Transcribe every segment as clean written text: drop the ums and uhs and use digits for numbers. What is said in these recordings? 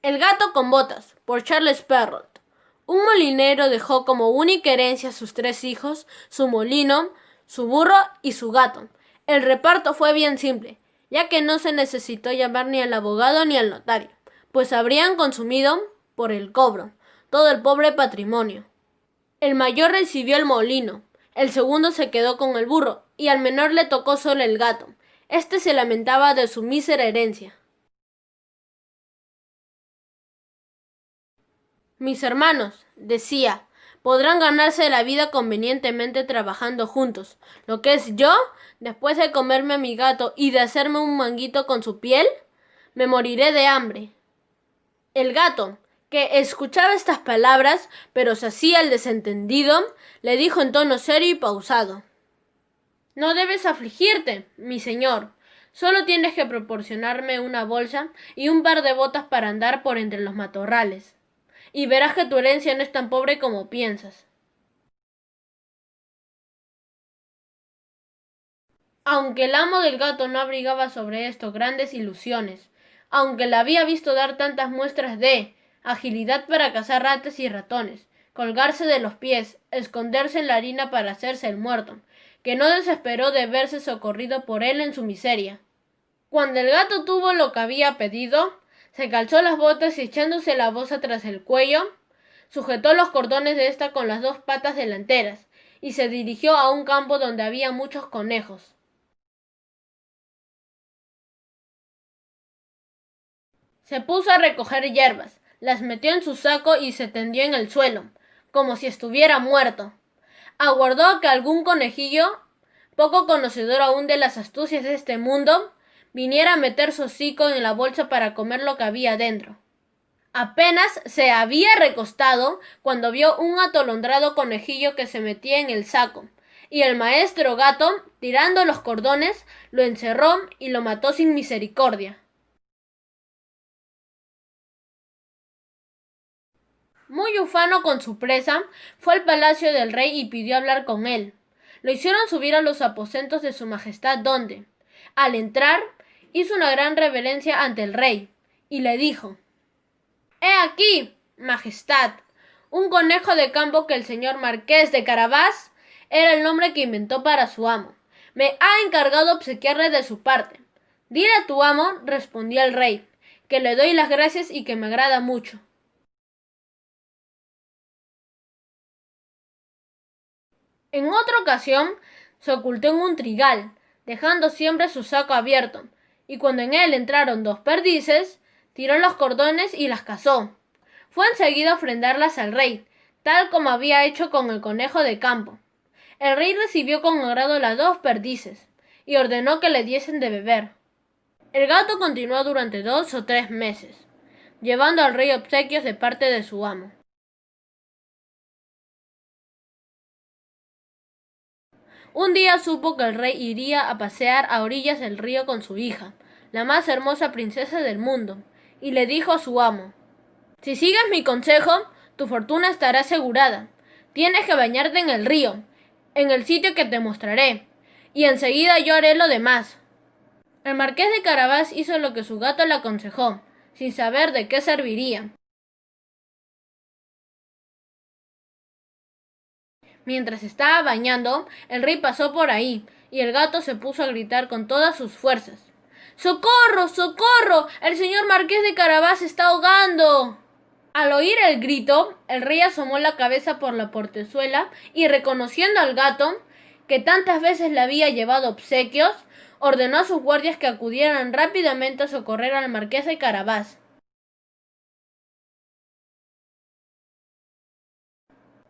El gato con botas, por Charles Perrault. Un molinero dejó como única herencia a sus 3 hijos, su molino, su burro y su gato. El reparto fue bien simple, ya que no se necesitó llamar ni al abogado ni al notario, pues habrían consumido, por el cobro, todo el pobre patrimonio. El mayor recibió el molino, el segundo se quedó con el burro, y al menor le tocó solo el gato. Este se lamentaba de su mísera herencia. Mis hermanos, decía, podrán ganarse la vida convenientemente trabajando juntos. Lo que es yo, después de comerme a mi gato y de hacerme un manguito con su piel, me moriré de hambre. El gato, que escuchaba estas palabras, pero se hacía el desentendido, le dijo en tono serio y pausado: No debes afligirte, mi señor. Solo tienes que proporcionarme una bolsa y un par de botas para andar por entre los matorrales, y verás que tu herencia no es tan pobre como piensas. Aunque el amo del gato no abrigaba sobre esto grandes ilusiones, aunque le había visto dar tantas muestras de agilidad para cazar ratas y ratones, colgarse de los pies, esconderse en la harina para hacerse el muerto, que no desesperó de verse socorrido por él en su miseria. Cuando el gato tuvo lo que había pedido, se calzó las botas y echándose la bolsa tras el cuello, sujetó los cordones de ésta con las 2 patas delanteras y se dirigió a un campo donde había muchos conejos. Se puso a recoger hierbas, las metió en su saco y se tendió en el suelo, como si estuviera muerto. Aguardó a que algún conejillo, poco conocedor aún de las astucias de este mundo, viniera a meter su hocico en la bolsa para comer lo que había dentro. Apenas se había recostado cuando vio un atolondrado conejillo que se metía en el saco, y el maestro gato, tirando los cordones, lo encerró y lo mató sin misericordia. Muy ufano con su presa, fue al palacio del rey y pidió hablar con él. Lo hicieron subir a los aposentos de su majestad donde, al entrar, hizo una gran reverencia ante el rey, y le dijo: He aquí, majestad, un conejo de campo que el señor marqués de Carabás era el nombre que inventó para su amo. Me ha encargado obsequiarle de su parte. Dile a tu amo, respondió el rey, que le doy las gracias y que me agrada mucho. En otra ocasión, se ocultó en un trigal, dejando siempre su saco abierto, y cuando en él entraron 2 perdices, tiró los cordones y las cazó. Fue enseguida a ofrendarlas al rey, tal como había hecho con el conejo de campo. El rey recibió con agrado las 2 perdices, y ordenó que le diesen de beber. El gato continuó durante 2 o 3 meses, llevando al rey obsequios de parte de su amo. Un día supo que el rey iría a pasear a orillas del río con su hija, la más hermosa princesa del mundo, y le dijo a su amo: Si sigues mi consejo, tu fortuna estará asegurada. Tienes que bañarte en el río, en el sitio que te mostraré, y enseguida yo haré lo demás. El marqués de Carabás hizo lo que su gato le aconsejó, sin saber de qué serviría. Mientras estaba bañando, el rey pasó por ahí, y el gato se puso a gritar con todas sus fuerzas: ¡Socorro! ¡Socorro! ¡El señor marqués de Carabás se está ahogando! Al oír el grito, el rey asomó la cabeza por la portezuela y, reconociendo al gato, que tantas veces le había llevado obsequios, ordenó a sus guardias que acudieran rápidamente a socorrer al marqués de Carabás.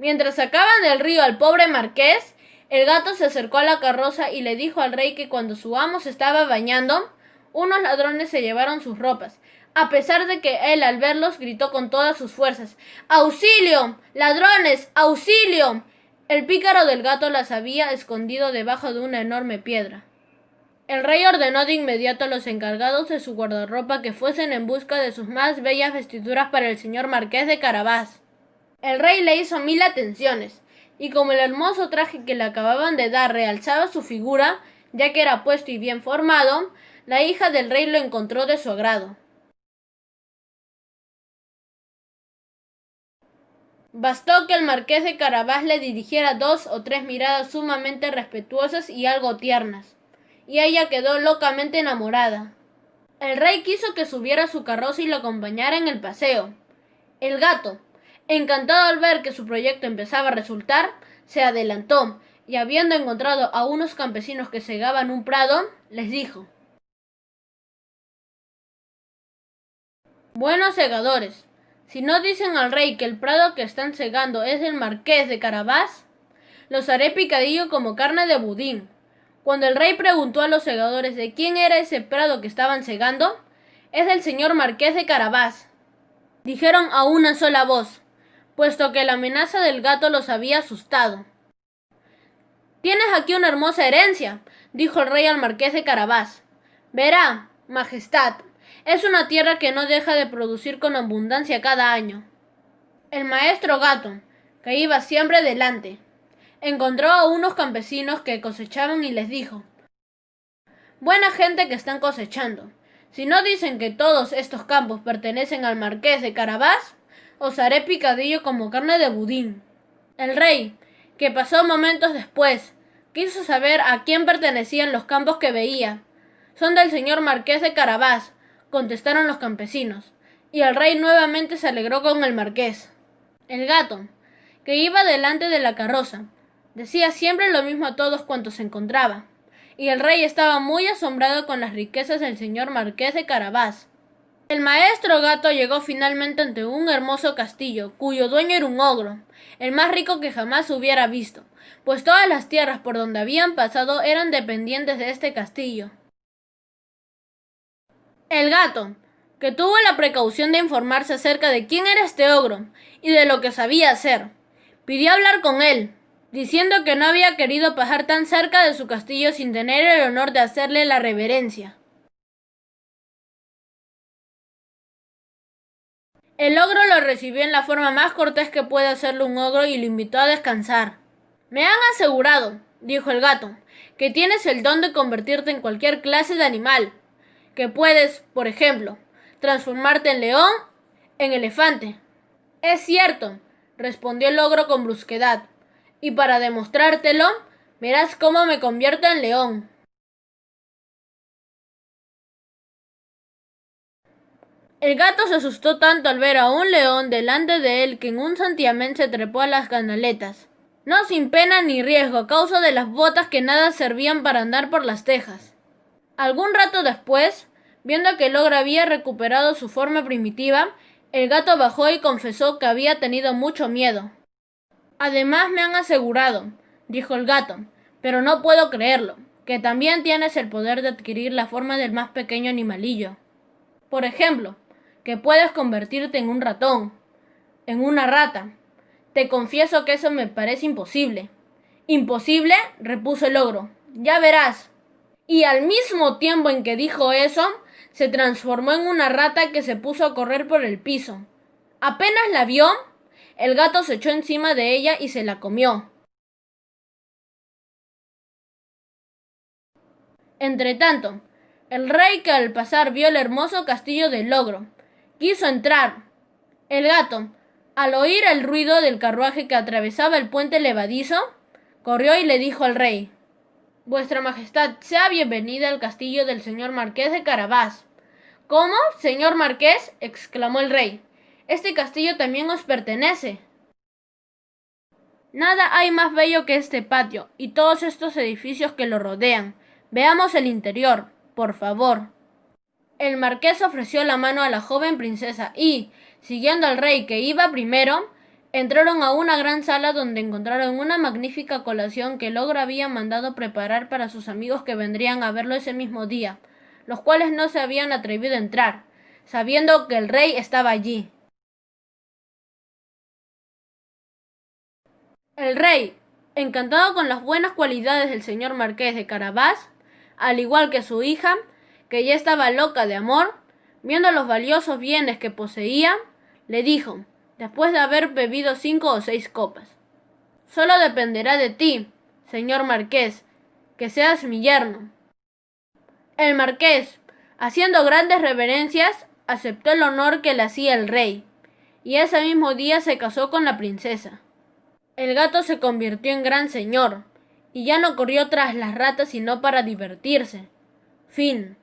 Mientras sacaban del río al pobre marqués, el gato se acercó a la carroza y le dijo al rey que cuando su amo se estaba bañando, unos ladrones se llevaron sus ropas, a pesar de que él al verlos gritó con todas sus fuerzas: ¡Auxilio! ¡Ladrones! ¡Auxilio! El pícaro del gato las había escondido debajo de una enorme piedra. El rey ordenó de inmediato a los encargados de su guardarropa que fuesen en busca de sus más bellas vestiduras para el señor marqués de Carabás. El rey le hizo 1000 atenciones, y como el hermoso traje que le acababan de dar realzaba su figura, ya que era puesto y bien formado, la hija del rey lo encontró de su agrado. Bastó que el marqués de Carabás le dirigiera 2 o 3 miradas sumamente respetuosas y algo tiernas, y ella quedó locamente enamorada. El rey quiso que subiera a su carroza y lo acompañara en el paseo. El gato, encantado al ver que su proyecto empezaba a resultar, se adelantó y habiendo encontrado a unos campesinos que segaban un prado, les dijo: Buenos segadores, si no dicen al rey que el prado que están segando es del marqués de Carabás, los haré picadillo como carne de budín. Cuando el rey preguntó a los segadores de quién era ese prado que estaban segando, es del señor marqués de Carabás, dijeron a una sola voz, puesto que la amenaza del gato los había asustado. Tienes aquí una hermosa herencia, dijo el rey al marqués de Carabás. Verá, Majestad, es una tierra que no deja de producir con abundancia cada año. El maestro gato, que iba siempre delante, encontró a unos campesinos que cosechaban y les dijo: Buena gente que están cosechando. Si no dicen que todos estos campos pertenecen al marqués de Carabás, os haré picadillo como carne de budín. El rey, que pasó momentos después, quiso saber a quién pertenecían los campos que veía. Son del señor marqués de Carabás, contestaron los campesinos, y el rey nuevamente se alegró con el marqués. El gato, que iba delante de la carroza, decía siempre lo mismo a todos cuantos se encontraba, y el rey estaba muy asombrado con las riquezas del señor marqués de Carabás. El maestro gato llegó finalmente ante un hermoso castillo, cuyo dueño era un ogro, el más rico que jamás hubiera visto, pues todas las tierras por donde habían pasado eran dependientes de este castillo. El gato, que tuvo la precaución de informarse acerca de quién era este ogro y de lo que sabía hacer, pidió hablar con él, diciendo que no había querido pasar tan cerca de su castillo sin tener el honor de hacerle la reverencia. El ogro lo recibió en la forma más cortés que puede hacerlo un ogro y lo invitó a descansar. Me han asegurado, dijo el gato, que tienes el don de convertirte en cualquier clase de animal, que puedes, por ejemplo, transformarte en león, en elefante. Es cierto, respondió el ogro con brusquedad, y para demostrártelo, verás cómo me convierto en león. El gato se asustó tanto al ver a un león delante de él que en un santiamén se trepó a las canaletas, no sin pena ni riesgo a causa de las botas que nada servían para andar por las tejas. Algún rato después, viendo que el ogro había recuperado su forma primitiva, el gato bajó y confesó que había tenido mucho miedo. Además me han asegurado, dijo el gato, pero no puedo creerlo, que también tienes el poder de adquirir la forma del más pequeño animalillo. Por ejemplo, que puedes convertirte en un ratón, en una rata. Te confieso que eso me parece imposible. ¿Imposible?, repuso el ogro. Ya verás. Y al mismo tiempo en que dijo eso, se transformó en una rata que se puso a correr por el piso. Apenas la vio, el gato se echó encima de ella y se la comió. Entretanto, el rey, que al pasar vio el hermoso castillo del ogro, quiso entrar. El gato, al oír el ruido del carruaje que atravesaba el puente levadizo, corrió y le dijo al rey: Vuestra Majestad, sea bienvenida al castillo del señor marqués de Carabás. ¿Cómo, señor marqués?, exclamó el rey. Este castillo también os pertenece. Nada hay más bello que este patio y todos estos edificios que lo rodean. Veamos el interior, por favor. El marqués ofreció la mano a la joven princesa y, siguiendo al rey que iba primero, entraron a una gran sala donde encontraron una magnífica colación que el ogro había mandado preparar para sus amigos que vendrían a verlo ese mismo día, los cuales no se habían atrevido a entrar, sabiendo que el rey estaba allí. El rey, encantado con las buenas cualidades del señor marqués de Carabás, al igual que su hija, que ya estaba loca de amor, viendo los valiosos bienes que poseía, le dijo, después de haber bebido 5 o 6 copas: Solo dependerá de ti, señor marqués, que seas mi yerno. El marqués, haciendo grandes reverencias, aceptó el honor que le hacía el rey, y ese mismo día se casó con la princesa. El gato se convirtió en gran señor, y ya no corrió tras las ratas sino para divertirse. Fin.